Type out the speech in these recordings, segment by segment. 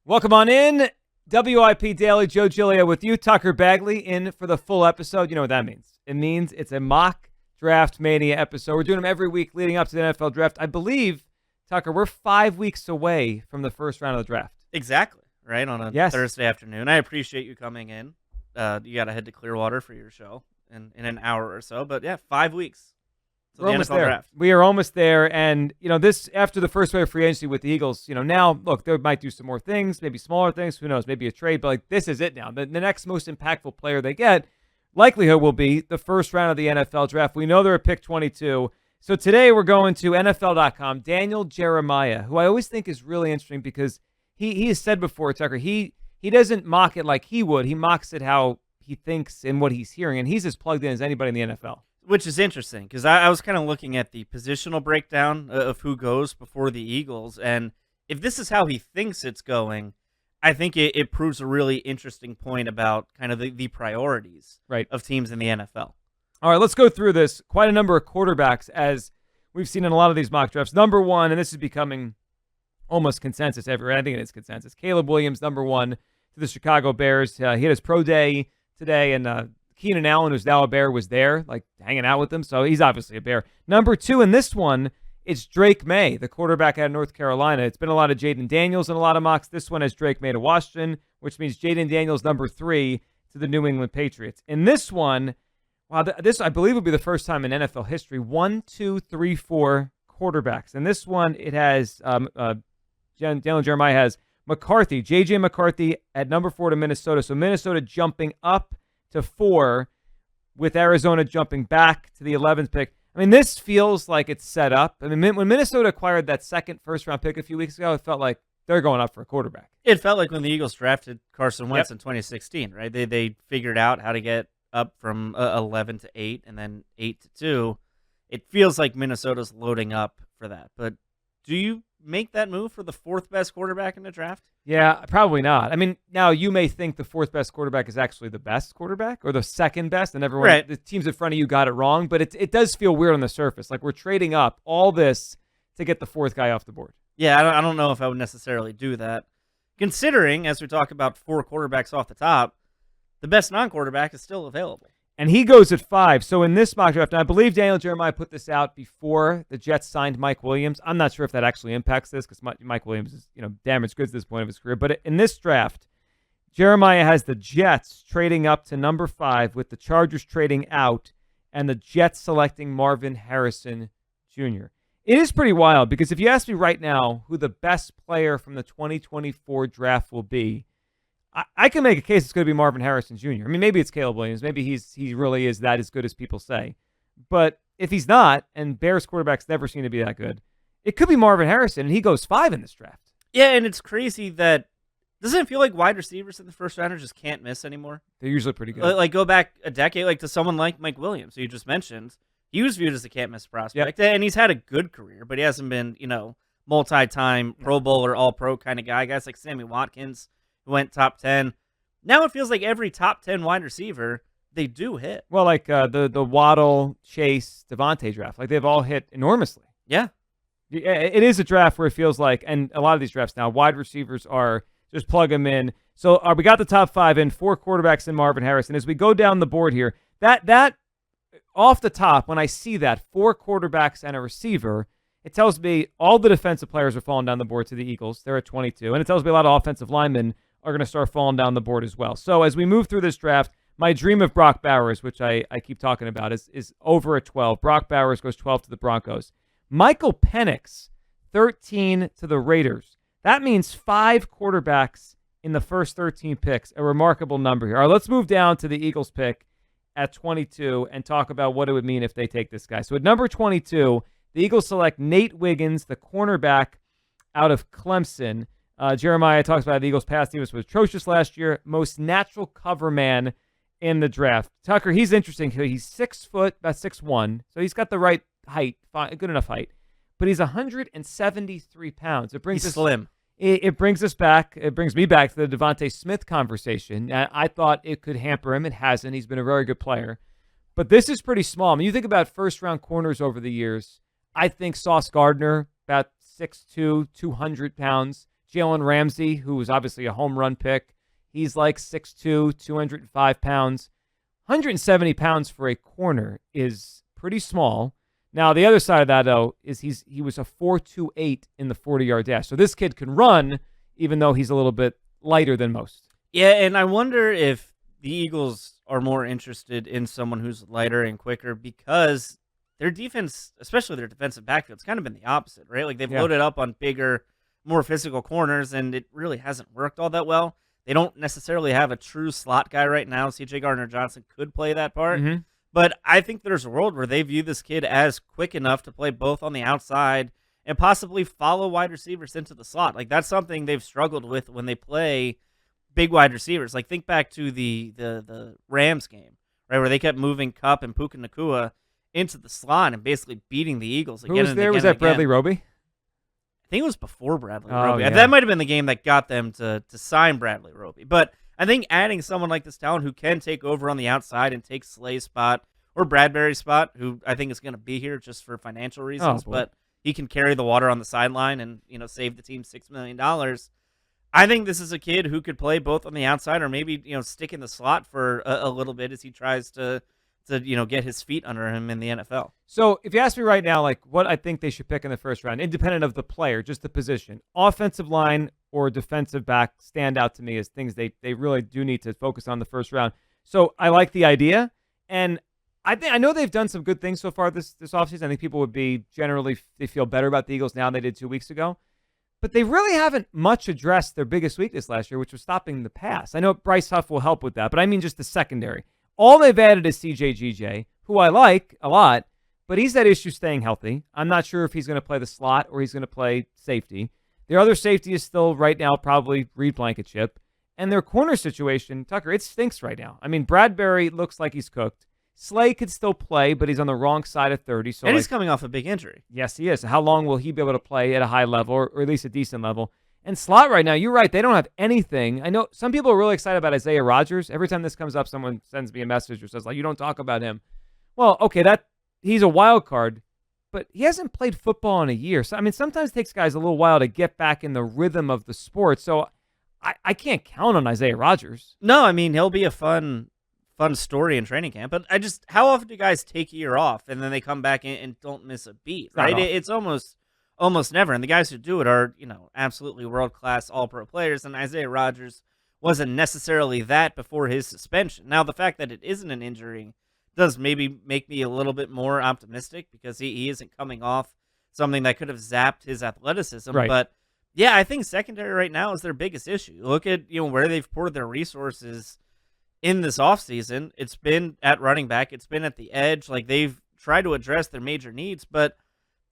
Welcome on in. WIP Daily, Joe Giglio with you. Tucker Bagley in for the full episode. You know what that means. It means it's a mock draft mania episode. We're doing them every week leading up to the NFL draft. I believe, Tucker, we're 5 weeks away from the first round of the draft. Exactly, right? On a Thursday afternoon. I appreciate you coming in. You got to head to Clearwater for your show in an hour or so. But yeah, 5 weeks. We're almost there. Draft. We are almost there. And, this after the first wave of free agency with the Eagles, now, look, they might do some more things, maybe smaller things. Who knows? Maybe a trade. But, this is it now. The next most impactful player they get, likelihood will be the first round of the NFL draft. We know they're at pick 22. So, today we're going to NFL.com. Daniel Jeremiah, who I always think is really interesting because he has said before, Tucker, he doesn't mock it like he would. He mocks it how he thinks and what he's hearing. And he's as plugged in as anybody in the NFL. Which is interesting because I was kind of looking at the positional breakdown of who goes before the Eagles. And if this is how he thinks it's going, I think it proves a really interesting point about kind of the priorities of teams in the NFL. All right, let's go through this. Quite a number of quarterbacks, as we've seen in a lot of these mock drafts. Number one, and this is becoming almost consensus everywhere. I think it is consensus. Caleb Williams, number one to the Chicago Bears. He had his pro day today, and Keenan Allen, who's now a Bear, was there, hanging out with him, so he's obviously a Bear. Number two in this one, it's Drake May, the quarterback out of North Carolina. It's been a lot of Jaden Daniels in a lot of mocks. This one has Drake May to Washington, which means Jaden Daniels, number 3, to the New England Patriots. In this one, this I believe will be the first time in NFL history, 1, 2, 3, 4 quarterbacks. In this one, it has Daniel Jeremiah has McCarthy, J.J. McCarthy at number 4 to Minnesota. So Minnesota jumping up to 4, with Arizona jumping back to the 11th pick. I mean, this feels like it's set up. I mean, when Minnesota acquired that second first-round pick a few weeks ago, it felt like they're going up for a quarterback. It felt like when the Eagles drafted Carson Wentz in 2016, right? They figured out how to get up from 11 to 8 and then 8 to 2. It feels like Minnesota's loading up for that. But do you make that move for the 4th best quarterback in the draft? Yeah, probably not. I mean, now you may think the 4th best quarterback is actually the best quarterback or the 2nd best, and everyone, the teams in front of you got it wrong, but it does feel weird on the surface. Like we're trading up all this to get the 4th guy off the board. Yeah, I don't know if I would necessarily do that. Considering, as we talk about 4 quarterbacks off the top, the best non-quarterback is still available. And he goes at 5. So in this mock draft, and I believe Daniel Jeremiah put this out before the Jets signed Mike Williams. I'm not sure if that actually impacts this because Mike Williams is damaged goods at this point of his career. But in this draft, Jeremiah has the Jets trading up to number 5 with the Chargers trading out and the Jets selecting Marvin Harrison Jr. It is pretty wild because if you ask me right now who the best player from the 2024 draft will be, I can make a case it's going to be Marvin Harrison Jr. I mean, maybe it's Caleb Williams. Maybe he really is that as good as people say. But if he's not, and Bears quarterbacks never seem to be that good, it could be Marvin Harrison, and he goes 5 in this draft. Yeah, and it's crazy that doesn't it feel like wide receivers in the first round just can't miss anymore? They're usually pretty good. Like go back a decade, to someone like Mike Williams, who you just mentioned. He was viewed as a can't miss prospect, and he's had a good career, but he hasn't been, multi-time Pro Bowl or All-Pro kind of guy. Guys like Sammy Watkins, who went top 10. Now it feels like every top 10 wide receiver, they do hit. Well, like the Waddle, Chase, Devontae draft. Like they've all hit enormously. Yeah. It is a draft where it feels like, and a lot of these drafts now, wide receivers are just plug them in. So we got the top 5 in, 4 quarterbacks in Marvin Harrison. As we go down the board here, that off the top, when I see that, 4 quarterbacks and a receiver, it tells me all the defensive players are falling down the board to the Eagles. They're at 22. And it tells me a lot of offensive linemen are going to start falling down the board as well. So as we move through this draft, my dream of Brock Bowers, which I keep talking about, is over at 12. Brock Bowers goes 12 to the Broncos. Michael Penix, 13 to the Raiders. That means 5 quarterbacks in the first 13 picks, a remarkable number here. All right, let's move down to the Eagles pick at 22 and talk about what it would mean if they take this guy. So at number 22, the Eagles select Nate Wiggins, the cornerback out of Clemson. Jeremiah talks about the Eagles' pass defense was atrocious last year. Most natural cover man in the draft. Tucker, he's interesting. He's 6 foot, about 6'1", so he's got the right height, good enough height. But he's 173 pounds. He's slim. It brings us back. It brings me back to the Devontae Smith conversation. I thought it could hamper him. It hasn't. He's been a very good player. But this is pretty small. I mean, you think about first-round corners over the years. I think Sauce Gardner, about 6'2", 200 pounds. Jalen Ramsey, who was obviously a home run pick. He's like 6'2", 205 pounds. 170 pounds for a corner is pretty small. Now, the other side of that, though, is he was a 4.28 in the 40-yard dash. So this kid can run, even though he's a little bit lighter than most. Yeah, and I wonder if the Eagles are more interested in someone who's lighter and quicker because their defense, especially their defensive backfield, it's kind of been the opposite, right? Like they've loaded up on bigger, more physical corners, and it really hasn't worked all that well. They don't necessarily have a true slot guy right now. C.J. Gardner-Johnson could play that part. Mm-hmm. But I think there's a world where they view this kid as quick enough to play both on the outside and possibly follow wide receivers into the slot. Like that's something they've struggled with when they play big wide receivers. Like think back to the Rams game, right, where they kept moving Kupp and Puka Nacua into the slot and basically beating the Eagles again. Who was there? Was that Bradley Roby? I think it was before Bradley Roby. Yeah. That might have been the game that got them to sign Bradley Roby. But I think adding someone like this talent who can take over on the outside and take Slay's spot or Bradbury's spot, who I think is going to be here just for financial reasons, but he can carry the water on the sideline and save the team $6 million. I think this is a kid who could play both on the outside or maybe stick in the slot for a little bit as he tries to get his feet under him in the NFL. So if you ask me right now, like what I think they should pick in the first round, independent of the player, just the position, offensive line or defensive back stand out to me as things they really do need to focus on the first round. So I like the idea, and I know they've done some good things so far this offseason. I think people would be generally, they feel better about the Eagles now than they did 2 weeks ago. But they really haven't much addressed their biggest weakness last year, which was stopping the pass. I know Bryce Huff will help with that, but I mean just the secondary. All they've added is CJ, who I like a lot, but he's had issues staying healthy. I'm not sure if he's going to play the slot or he's going to play safety. Their other safety is still right now probably Reed Blankenship. And their corner situation, Tucker, it stinks right now. I mean, Bradbury looks like he's cooked. Slay could still play, but he's on the wrong side of 30. So and he's coming off a big injury. Yes, he is. How long will he be able to play at a high level or at least a decent level? And slot right now, you're right, they don't have anything. I know some people are really excited about Isaiah Rodgers. Every time this comes up, someone sends me a message or says, like, you don't talk about him. Well, okay, he's a wild card, but he hasn't played football in a year. So, I mean, sometimes it takes guys a little while to get back in the rhythm of the sport. So I can't count on Isaiah Rodgers. No, I mean, he'll be a fun story in training camp. But how often do guys take a year off and then they come back and don't miss a beat, right? It's almost never. And the guys who do it are, absolutely world-class all-pro players. And Isaiah Rodgers wasn't necessarily that before his suspension. Now, the fact that it isn't an injury does maybe make me a little bit more optimistic because he isn't coming off something that could have zapped his athleticism. Right. But, yeah, I think secondary right now is their biggest issue. Look at, where they've poured their resources in this offseason. It's been at running back. It's been at the edge. Like, they've tried to address their major needs, but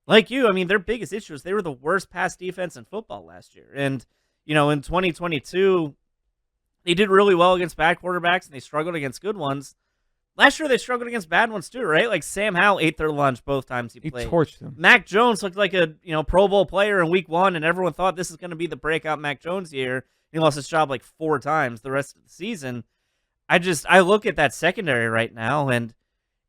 like you, I mean, their biggest issue is they were the worst pass defense in football last year. And, in 2022, they did really well against bad quarterbacks, and they struggled against good ones. Last year, they struggled against bad ones, too, right? Like, Sam Howell ate their lunch both times he played. He torched them. Mac Jones looked like a, Pro Bowl player in week 1, and everyone thought this is going to be the breakout Mac Jones year. He lost his job like 4 times the rest of the season. I look at that secondary right now, and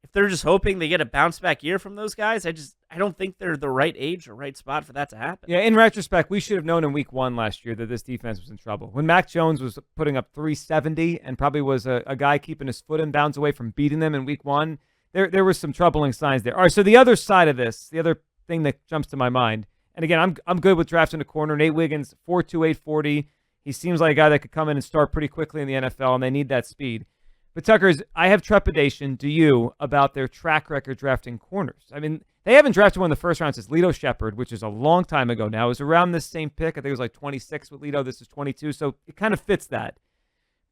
if they're just hoping they get a bounce back year from those guys, I don't think they're the right age or right spot for that to happen. Yeah, in retrospect, we should have known in week 1 last year that this defense was in trouble. When Mac Jones was putting up 370 and probably was a guy keeping his foot in bounds away from beating them in week 1, there was some troubling signs there. All right, so the other side of this, the other thing that jumps to my mind, and again, I'm good with drafting a corner. Nate Wiggins, 4.28 40. He seems like a guy that could come in and start pretty quickly in the NFL, and they need that speed. But Tucker's, I have trepidation, do you, about their track record drafting corners. I mean, they haven't drafted one in the first round since Lito Shepherd, which is a long time ago now. It was around this same pick. I think it was like 26 with Lito. This is 22, so it kind of fits that.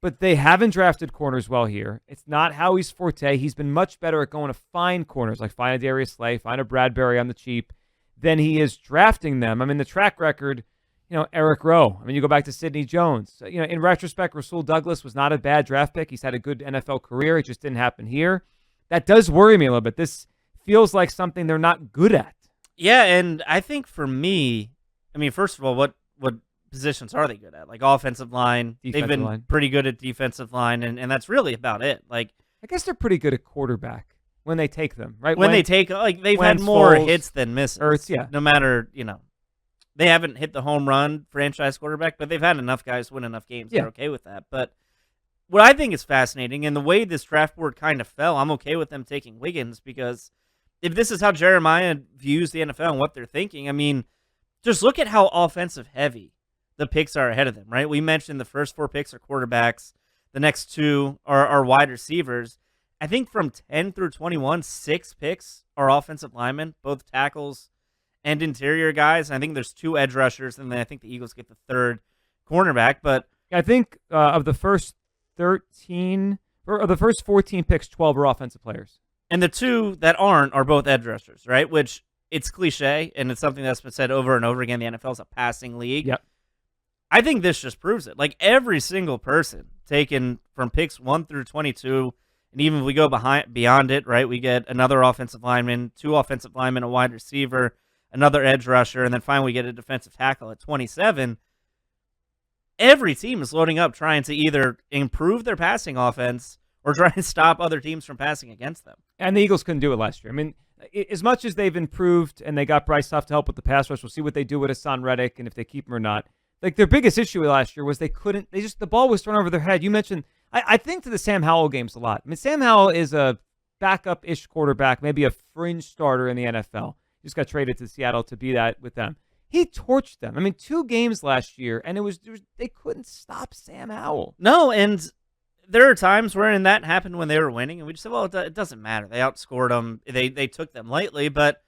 But they haven't drafted corners well here. It's not Howie's forte. He's been much better at going to find corners, like find a Darius Slay, find a Bradbury on the cheap, than he is drafting them. I mean, the track record, Eric Rowe. I mean, you go back to Sidney Jones. In retrospect, Rasul Douglas was not a bad draft pick. He's had a good NFL career. It just didn't happen here. That does worry me a little bit. This feels like something they're not good at. Yeah, and I think for me, I mean, first of all, what positions are they good at? Like offensive line. They've been pretty good at defensive line, and that's really about it. Like, I guess they're pretty good at quarterback when they take them, right? When they take, like, they've had more hits than misses. Ertz, yeah. No matter, They haven't hit the home run franchise quarterback, but they've had enough guys win enough games. Yeah. They're okay with that. But what I think is fascinating, and the way this draft board kind of fell, I'm okay with them taking Wiggins, because if this is how Jeremiah views the NFL and what they're thinking, I mean, just look at how offensive heavy the picks are ahead of them, right? We mentioned the first 4 picks are quarterbacks. The next 2 are wide receivers. I think from 10 through 21, 6 picks are offensive linemen, both tackles and interior guys. And I think there's 2 edge rushers, and then I think the Eagles get the 3rd cornerback. But I think of the first 13 or the first 14 picks, 12 are offensive players. And the 2 that aren't are both edge rushers, right? Which it's cliche, and it's something that's been said over and over again. The NFL is a passing league. Yep. I think this just proves it. Like, every single person taken from picks 1 through 22, and even if we go beyond it, right, we get another offensive lineman, 2 offensive linemen, a wide receiver, another edge rusher, and then finally we get a defensive tackle at 27. Every team is loading up trying to either improve their passing offense or try and stop other teams from passing against them. And the Eagles couldn't do it last year. I mean, as much as they've improved and they got Bryce Huff to help with the pass rush, we'll see what they do with Hassan Reddick and if they keep him or not. Like, their biggest issue last year was the ball was thrown over their head. You mentioned, I think to the Sam Howell games a lot. I mean, Sam Howell is a backup-ish quarterback, maybe a fringe starter in the NFL. He just got traded to Seattle to be that with them. He torched them. I mean, 2 games last year, and they couldn't stop Sam Howell. No, and there are times wherein that happened when they were winning, and we just said, well, it doesn't matter. They outscored them. They took them lightly, but,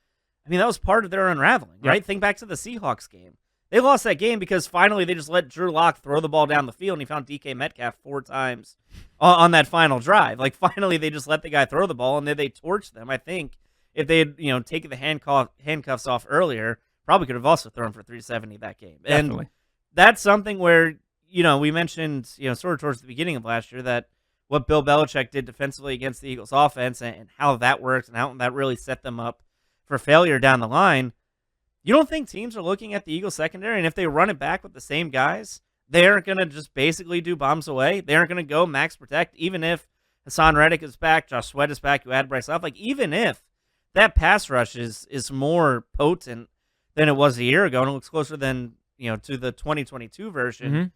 I mean, that was part of their unraveling, right? Yep. Think back to the Seahawks game. They lost that game because finally they just let Drew Lock throw the ball down the field, and he found DK Metcalf 4 times on that final drive. Like, finally they just let the guy throw the ball, and then they torched them. I think if they had, taken the handcuffs off earlier, probably could have also thrown for 370 that game. Definitely. And that's something where, we mentioned, sort of towards the beginning of last year, that what Bill Belichick did defensively against the Eagles offense and how that worked and how that really set them up for failure down the line. You don't think teams are looking at the Eagles secondary, and if they run it back with the same guys, they aren't going to just basically do bombs away? They aren't going to go max protect, even if Hassan Reddick is back, Josh Sweat is back, you add Bryce Huff. Like, even if that pass rush is more potent than it was a year ago, and it looks closer than, to the 2022 version, Mm-hmm.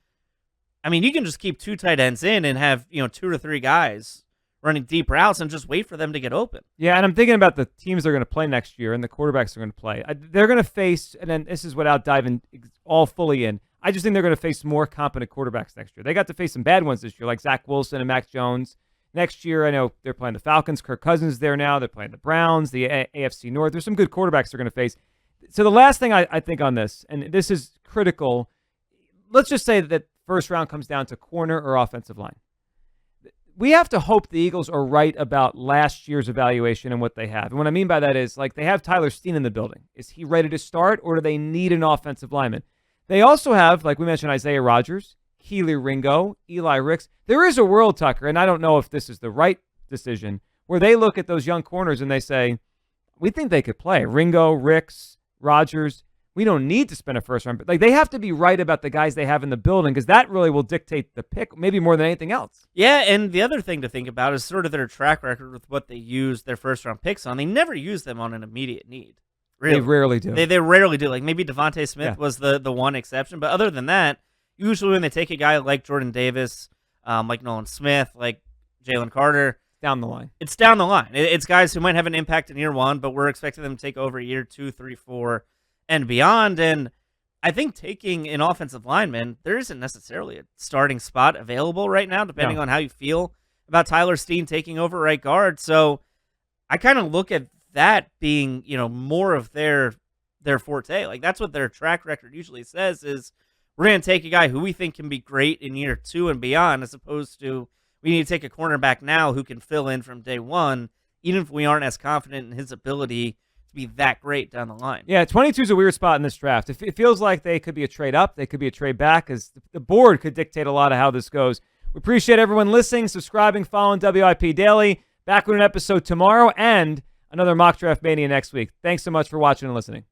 I mean, you can just keep 2 tight ends in and have, 2 to 3 guys running deep routes and just wait for them to get open. Yeah, and I'm thinking about the teams they're going to play next year and the quarterbacks they're going to play. They're going to face, and then this is without diving all fully in, I just think they're going to face more competent quarterbacks next year. They got to face some bad ones this year, like Zach Wilson and Mac Jones. Next year, I know they're playing the Falcons. Kirk Cousins is there now. They're playing the Browns, the AFC North. There's some good quarterbacks they're going to face. So the last thing I think on this, and this is critical, let's just say that first round comes down to corner or offensive line. We have to hope the Eagles are right about last year's evaluation and what they have. And what I mean by that is, like, they have Tyler Steen in the building. Is he ready to start, or do they need an offensive lineman? They also have, like we mentioned, Isaiah Rodgers, Keely Ringo, Eli Ricks. There is a world, Tucker, and I don't know if this is the right decision, where they look at those young corners and they say, we think they could play. Ringo, Ricks, Rodgers. We don't need to spend a first round. But like, they have to be right about the guys they have in the building, because that really will dictate the pick, maybe more than anything else. Yeah, and the other thing to think about is sort of their track record with what they use their first round picks on. They never use them on an immediate need. Really. They rarely do. They rarely do. Like, maybe Devontae Smith was the one exception, but other than that, usually when they take a guy like Jordan Davis, like Nolan Smith, like Jalen Carter, Down the line. it's down the line. It's guys who might have an impact in year 1, but we're expecting them to take over year 2, 3, 4, and beyond. And I think taking an offensive lineman, there isn't necessarily a starting spot available right now, depending on how you feel about Tyler Steen taking over right guard. So I kind of look at that being, more of their forte. Like, that's what their track record usually says, is we're going to take a guy who we think can be great in year 2 and beyond, as opposed to we need to take a cornerback now who can fill in from day 1, even if we aren't as confident in his ability to be that great down the line. Yeah, 22 is a weird spot in this draft. It feels like they could be a trade up. They could be a trade back, because the board could dictate a lot of how this goes. We appreciate everyone listening, subscribing, following WIP Daily. Back with an episode tomorrow and another Mock Draft Mania next week. Thanks so much for watching and listening.